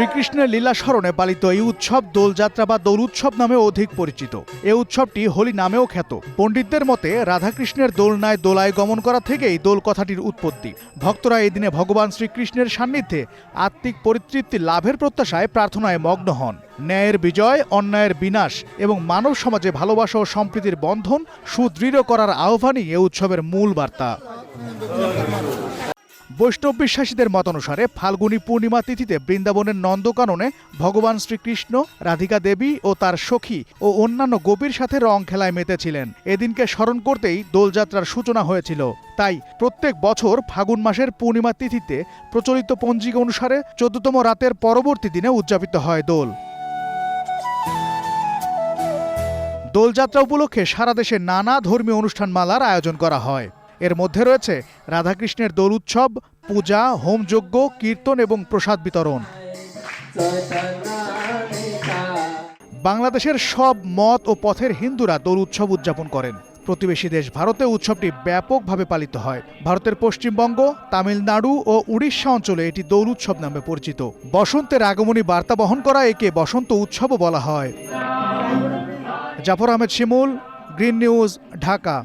শ্রীকৃষ্ণের লীলা স্মরণে পালিত এই উৎসব দোলযাত্রা বা দোল উৎসব নামেও অধিক পরিচিত। এই উৎসবটি হোলি নামেও খ্যাত। পণ্ডিতদের মতে রাধাকৃষ্ণের দোলনায় দোলায় গমন করা থেকেই দোল কথাটির উৎপত্তি। ভক্তরা এই দিনে ভগবান শ্রীকৃষ্ণের সান্নিধ্যে আত্মিক পরিতৃপ্তি লাভের প্রত্যাশায় প্রার্থনায় মগ্ন হন। ন্যায়ের বিজয়, অন্যায়ের বিনাশ এবং মানব সমাজে ভালোবাসা ও সম্প্রীতির বন্ধন সুদৃঢ় করার আহ্বানই এ উৎসবের মূল বার্তা। বৈষ্ণব বিশ্বাসীদের মতানুসারে ফাল্গুনী পূর্ণিমা তিথিতে বৃন্দাবনের নন্দকাননে ভগবান শ্রীকৃষ্ণ, রাধিকা দেবী ও তার সখী ও অন্যান্য গোপীর সাথে রং খেলায় মেতেছিলেন। এদিনকে স্মরণ করতেই দোলযাত্রার সূচনা হয়েছিল। তাই প্রত্যেক বছর ফাগুন মাসের পূর্ণিমা তিথিতে প্রচলিত পঞ্জিকা অনুসারে 14তম রাতের পরবর্তী দিনে উদযাপিত হয় দোল। দোলযাত্রা উপলক্ষে সারা দেশে নানা ধর্মীয় অনুষ্ঠানমালার আয়োজন করা হয়। এর মধ্যে রয়েছে রাধাকৃষ্ণের দোল উৎসব, পূজা, হোমযজ্ঞ, কীর্তন এবং প্রসাদ বিতরণ। বাংলাদেশের সব মত ও পথের হিন্দুরা দোল উৎসব উদযাপন করেন। প্রতিবেশী দেশ ভারতে উৎসবটি ব্যাপকভাবে পালিত হয়। ভারতের পশ্চিমবঙ্গ, তামিলনাড়ু ও উড়িষ্যা অঞ্চলে এটি দোল উৎসব নামে পরিচিত। বসন্তের আগমনী বার্তা বহন করা একে বসন্ত উৎসবও বলা হয়। জাফর আহমেদ শিমুল, গ্রিন নিউজ, ঢাকা।